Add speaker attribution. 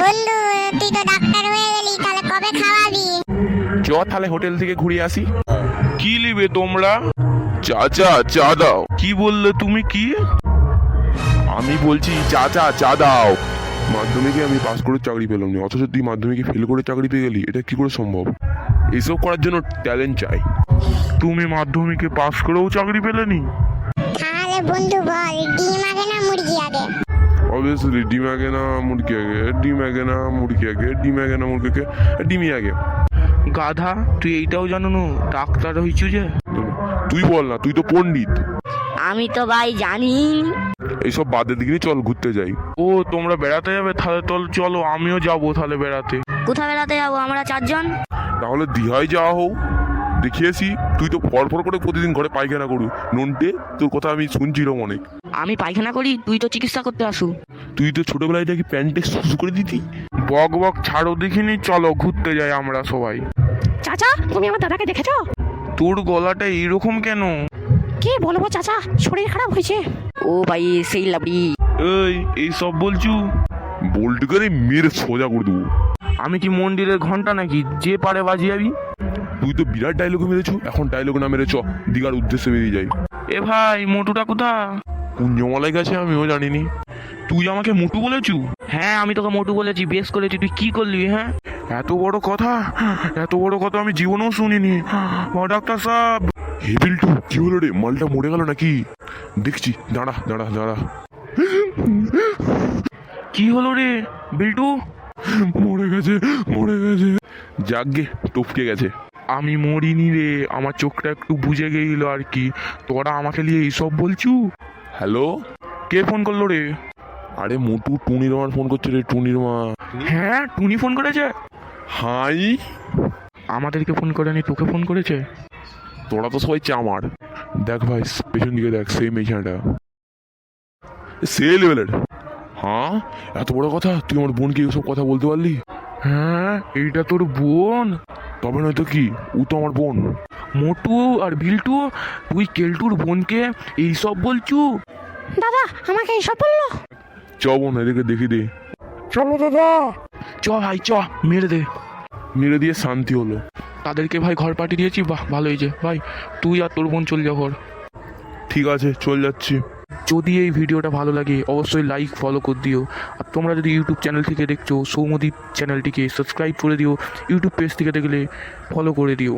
Speaker 1: বন্ধু, তুই তো ডাক্তার হয়ে গেলি, তাহলে কবে খাওয়াবি?
Speaker 2: চ তাহলে হোটেল থেকে ঘুরে আসি। কি নিবে তোমরা? চাচা চা দাও। কি বললে তুমি? কি? আমি বলছি চাচা চা দাও। মাধ্যমিকে আমি পাস করে চাকরি পেলাম না, অথচ তুই মাধ্যমিকে ফেল করে চাকরি পেয়ে গেলি, এটা কি করে সম্ভব? এসব করার জন্য ট্যালেন্ট চাই। তুমি মাধ্যমিকে পাস করেও চাকরি পেলেনি?
Speaker 1: তাহলে বন্ধু বল, ডিম আগে না মুরগি আগে?
Speaker 2: অবভিয়াসলি ডিম আগে না মুরগি আগে, ডিম আগে না মুরগি আগে, ডিম আগে না মুরগি আগে, ডিমই আগে।
Speaker 3: গাধা, তুই এইটাও জানো না ডাক্তার হইছু যে?
Speaker 2: তুই বল না, তুই তো পণ্ডিত।
Speaker 4: আমি তো ভাই জানি।
Speaker 2: এইসব বাদের দিকে চল ঘুরতে যাই।
Speaker 3: ও তোমরা বেড়াতে যাবে? তাহলে চলো আমিও যাবো তাহলে বেড়াতে।
Speaker 4: কোথায় বেড়াতে যাবো আমরা 4 জন?
Speaker 2: তাহলে দীঘায় যাওয়া হোক। দেখিয়েছি তুই তো ফর করে প্রতিদিন ঘরে পায়খানা করু। নন্টে, তোর কথা আমি শুনছিলাম অনেক।
Speaker 4: আমি পায়খানা করি, তুই তো চিকিৎসা করতে আসু।
Speaker 2: তুই তো ছোটবেলায় নাকি প্যান্টে শুশু করে দিতি।
Speaker 3: বক বক ছাড়ো দেখিনি, চলো ঘুরতে যাই আমরা সবাই।
Speaker 5: চাচা, তুমি আমার দাদাকে দেখেছো?
Speaker 3: তোর গলাটা এইরকম কেন?
Speaker 5: কি বলবো চাচা, শরীর খারাপ হয়েছে।
Speaker 4: ও ভাই সেই লাবড়ি।
Speaker 3: এই সব বলছু?
Speaker 2: বল্টু করে মেরে সোজা করে দেবো।
Speaker 3: আমি কি মন্দিরের ঘন্টা নাকি যে পারে বাজিয়াবি?
Speaker 2: তুই তো বিরাট ডায়লগ মেরেছ, এখন ডায়লগ না মেরে চ দীঘার উদ্দেশ্যে বেরিয়ে যাই।
Speaker 3: এ ভাই মোটুটা কোথা?
Speaker 2: কোন জমালাই গেছে আমিও জানিনি।
Speaker 3: তুই আমাকে মোটু বলেছু?
Speaker 4: হ্যাঁ আমি তোকে মোটু বলেছি, বেশ করেছি। তুই কি করলি? হ্যাঁ
Speaker 3: এত বড় কথা, এত বড় কথা আমি জীবনেও শুনিনি। ডাক্তার সাহেব।
Speaker 2: হে বিল্টু, কি হলো রে? মালটা মরে গেল নাকি? দেখছি, দাঁড়া দাঁড়া দাঁড়া।
Speaker 3: কি হলো রে বিল্টু?
Speaker 2: মরে গেছে, মরে গেছে। যাকগে, টপকে গেছে।
Speaker 3: আমি মরিনি রে, আমার চোখটা একটু বুঝে গেছিল আর কি। তোরা আমাকে নিয়ে এইসব বলছু?
Speaker 2: হ্যালো,
Speaker 3: কে ফোন করলো রে?
Speaker 2: আরে মোটু টুনির মার ফোন করছে রে, টুনির মা।
Speaker 3: হ্যাঁ টুনি ফোন করেছে?
Speaker 2: হাই,
Speaker 3: আমাদেরকে ফোন করেনি, তোকে ফোন করেছে?
Speaker 2: তোরা তো সবাই চামার। দেখ ভাই, পেছন দিকে দেখ, সেই মেয়েছানাটা সে লেভেলের। হ্যাঁ, এত বড় কথা, তুই আমার বোনকে এসব কথা বলতে পারলি?
Speaker 3: হ্যাঁ এইটা তোর বোন?
Speaker 2: তবে নয়তো কি, ও তো আমার বোন।
Speaker 3: মোটু আর বিল্টু, তুই কেলটুর বোনকে এইসব বলছু?
Speaker 5: দাদা আমাকে এইসব বললো?
Speaker 2: চ বোন, এদিকে দেখি দে।
Speaker 3: চলো দাদা। চ ভাই চ, মেরে দে।
Speaker 2: মেরে দিয়ে শান্তি হলো।
Speaker 3: তাদেরকে ভাই ঘর পাঠিয়ে দিয়েছি, বাহ ভালো হয়েছে ভাই। তুই আর তোর বোন চল যা ঘর।
Speaker 2: ঠিক আছে, চল যাচ্ছি।
Speaker 3: যদি এই ভিডিওটা ভালো লাগে অবশ্যই লাইক ফলো করে দিও। আর তোমরা যদি ইউটিউব চ্যানেল থেকে দেখছো, সৌমদীপ চ্যানেলটিকে সাবস্ক্রাইব করে দিও। ইউটিউব পেজ থেকে দেখলে ফলো করে দিও।